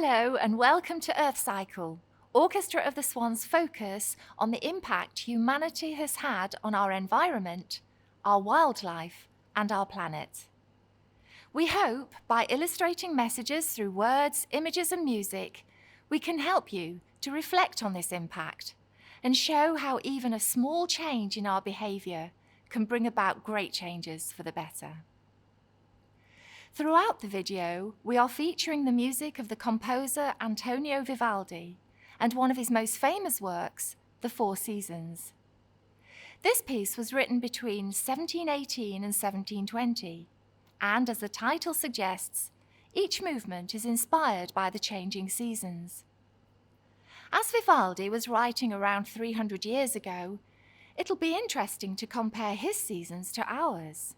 Hello and welcome to Earthcycle, Orchestra of the Swan's focus on the impact humanity has had on our environment, our wildlife, and our planet. We hope, by illustrating messages through words, images, and music, we can help you to reflect on this impact and show how even a small change in our behaviour can bring about great changes for the better. Throughout the video, we are featuring the music of the composer Antonio Vivaldi and one of his most famous works, The Four Seasons. This piece was written between 1718 and 1720, and as the title suggests, each movement is inspired by the changing seasons. As Vivaldi was writing around 300 years ago, it'll be interesting to compare his seasons to ours.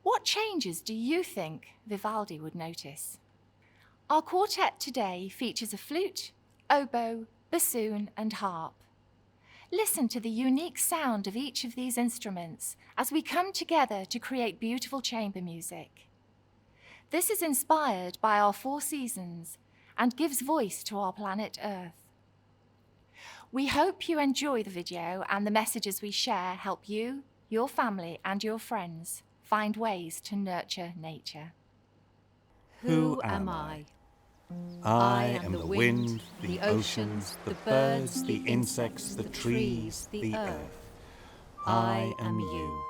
What changes do you think Vivaldi would notice? Our quartet today features a flute, oboe, bassoon, and harp. Listen to the unique sound of each of these instruments as we come together to create beautiful chamber music. This is inspired by our four seasons and gives voice to our planet Earth. We hope you enjoy the video and the messages we share help you, your family, and your friends find ways to nurture nature. Who am I? I am the wind, the oceans, the birds, the insects, the trees, the earth. I am you.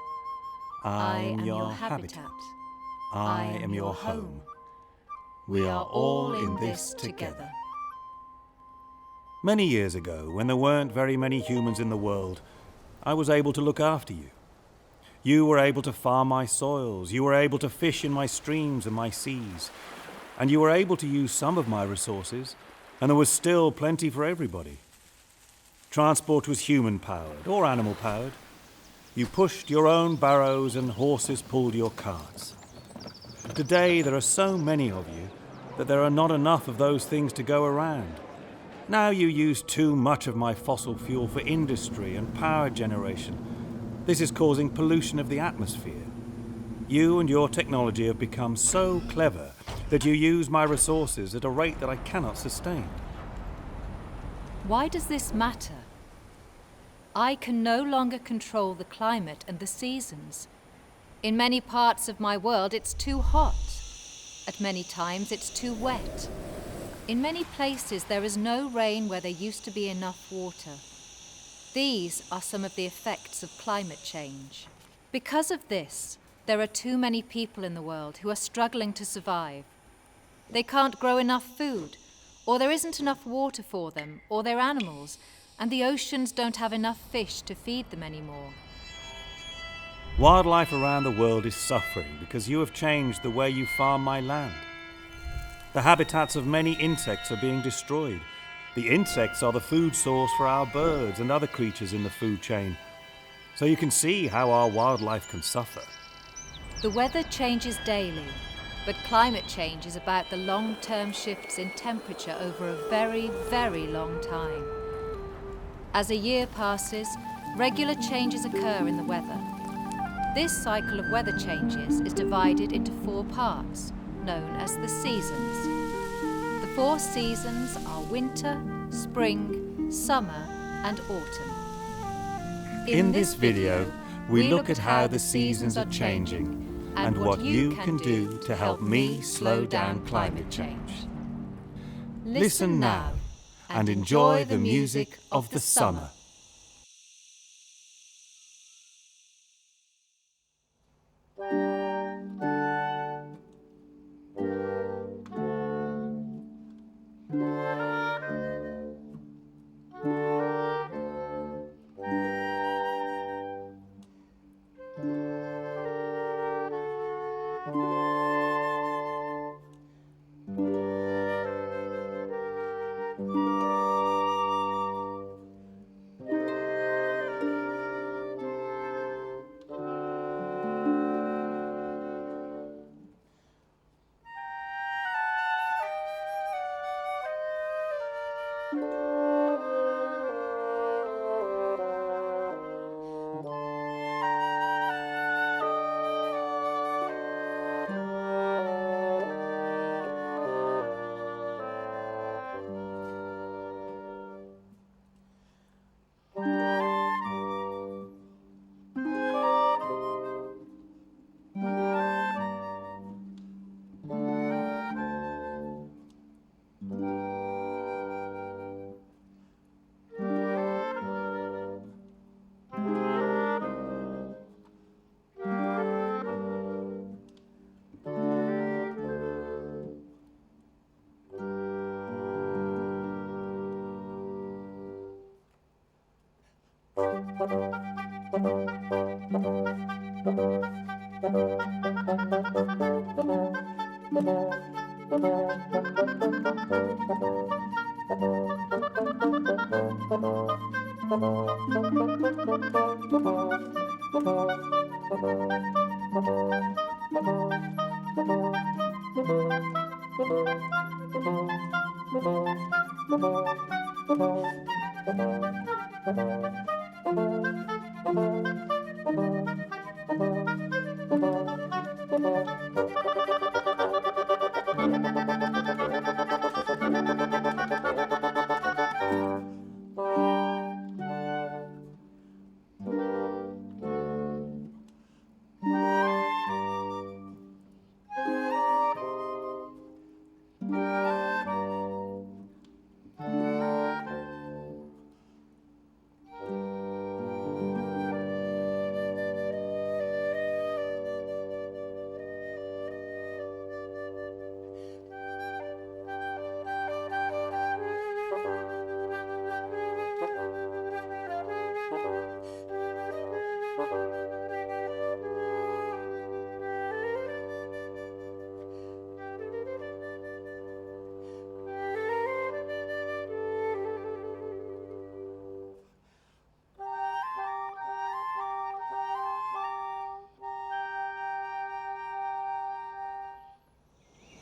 I am your habitat. I am your home. We are all in this together. Many years ago, when there weren't very many humans in the world, I was able to look after you. You were able to farm my soils, you were able to fish in my streams and my seas, and you were able to use some of my resources, and there was still plenty for everybody. Transport was human-powered or animal-powered. You pushed your own barrows and horses pulled your carts. Today there are so many of you that there are not enough of those things to go around. Now you use too much of my fossil fuel for industry and power generation. This is causing pollution of the atmosphere. You and your technology have become so clever that you use my resources at a rate that I cannot sustain. Why does this matter? I can no longer control the climate and the seasons. In many parts of my world, it's too hot. At many times, it's too wet. In many places, there is no rain where there used to be enough water. These are some of the effects of climate change. Because of this, there are too many people in the world who are struggling to survive. They can't grow enough food, or there isn't enough water for them or their animals, and the oceans don't have enough fish to feed them anymore. Wildlife around the world is suffering because you have changed the way you farm my land. The habitats of many insects are being destroyed. The insects are the food source for our birds and other creatures in the food chain. So you can see how our wildlife can suffer. The weather changes daily, but climate change is about the long-term shifts in temperature over a very, very long time. As a year passes, regular changes occur in the weather. This cycle of weather changes is divided into 4 parts, known as the seasons. The 4 seasons are winter, spring, summer, and autumn. In this video, we look at how the seasons are changing and what you can do to help me slow down climate change. Listen now and enjoy the music of the summer.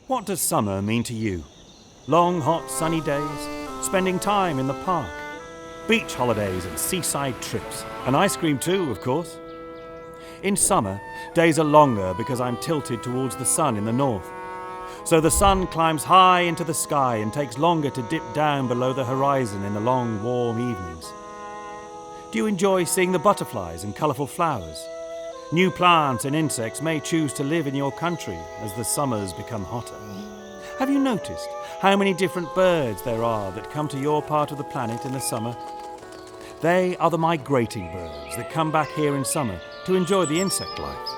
What does summer mean to you? Long, hot, sunny days, spending time in the park, beach holidays and seaside trips, and ice cream too, of course. In summer, days are longer because I'm tilted towards the sun in the north. So the sun climbs high into the sky and takes longer to dip down below the horizon in the long, warm evenings. Do you enjoy seeing the butterflies and colourful flowers? New plants and insects may choose to live in your country as the summers become hotter. Have you noticed how many different birds there are that come to your part of the planet in the summer? They are the migrating birds that come back here in summer to enjoy the insect life.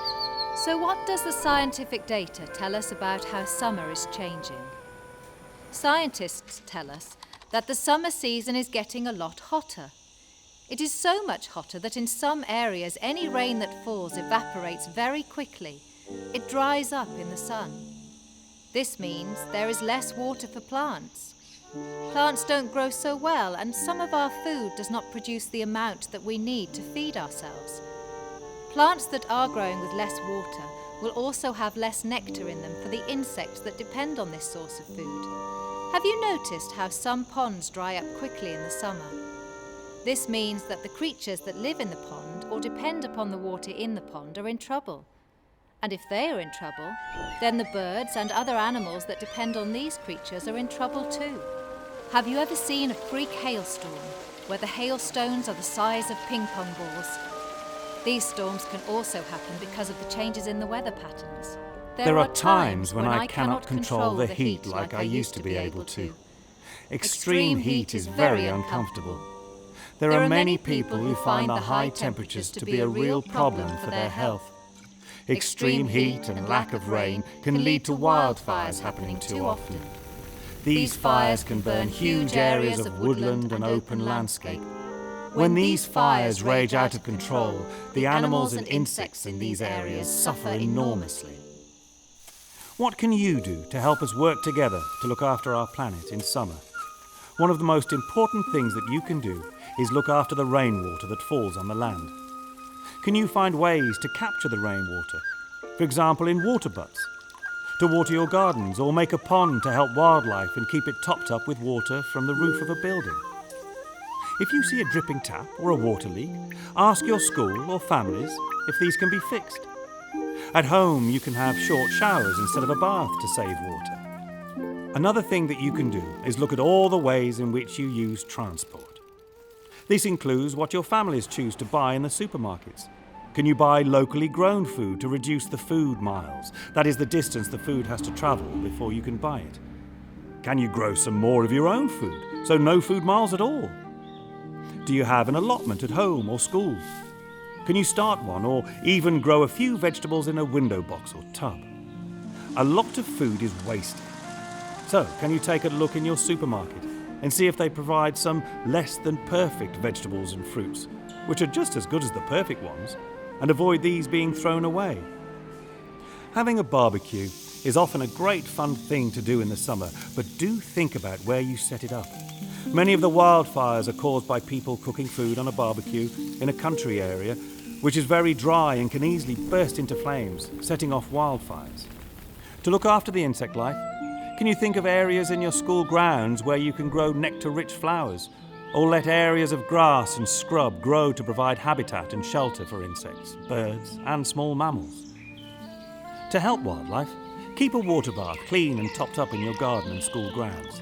So what does the scientific data tell us about how summer is changing? Scientists tell us that the summer season is getting a lot hotter. It is so much hotter that in some areas any rain that falls evaporates very quickly. It dries up in the sun. This means there is less water for plants. Plants don't grow so well, and some of our food does not produce the amount that we need to feed ourselves. Plants that are growing with less water will also have less nectar in them for the insects that depend on this source of food. Have you noticed how some ponds dry up quickly in the summer? This means that the creatures that live in the pond or depend upon the water in the pond are in trouble. And if they are in trouble, then the birds and other animals that depend on these creatures are in trouble too. Have you ever seen a freak hailstorm where the hailstones are the size of ping pong balls? These storms can also happen because of the changes in the weather patterns. There are times when I cannot control the heat like I used to be able to. Extreme heat is very uncomfortable. There are many people who find the high temperatures to be a real problem for their health. Extreme heat and lack of rain can lead to wildfires happening too often. These fires can burn huge areas of woodland and open landscape. When these fires rage out of control, the animals and insects in these areas suffer enormously. What can you do to help us work together to look after our planet in summer? One of the most important things that you can do is look after the rainwater that falls on the land. Can you find ways to capture the rainwater? For example, in water butts, to water your gardens, or make a pond to help wildlife and keep it topped up with water from the roof of a building. If you see a dripping tap or a water leak, ask your school or families if these can be fixed. At home, you can have short showers instead of a bath to save water. Another thing that you can do is look at all the ways in which you use transport. This includes what your families choose to buy in the supermarkets. Can you buy locally grown food to reduce the food miles? That is the distance the food has to travel before you can buy it. Can you grow some more of your own food, so no food miles at all? Do you have an allotment at home or school? Can you start one or even grow a few vegetables in a window box or tub? A lot of food is wasted. So, can you take a look in your supermarket and see if they provide some less than perfect vegetables and fruits, which are just as good as the perfect ones, and avoid these being thrown away. Having a barbecue is often a great fun thing to do in the summer, but do think about where you set it up. Many of the wildfires are caused by people cooking food on a barbecue in a country area, which is very dry and can easily burst into flames, setting off wildfires. To look after the insect life, can you think of areas in your school grounds where you can grow nectar-rich flowers, or let areas of grass and scrub grow to provide habitat and shelter for insects, birds, and small mammals? To help wildlife, keep a water bath clean and topped up in your garden and school grounds.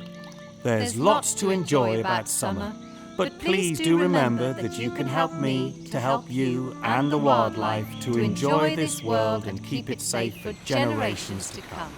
There's lots to enjoy about summer, but please do remember that you can help me to help you and the wildlife to enjoy this world and keep it safe for generations to come.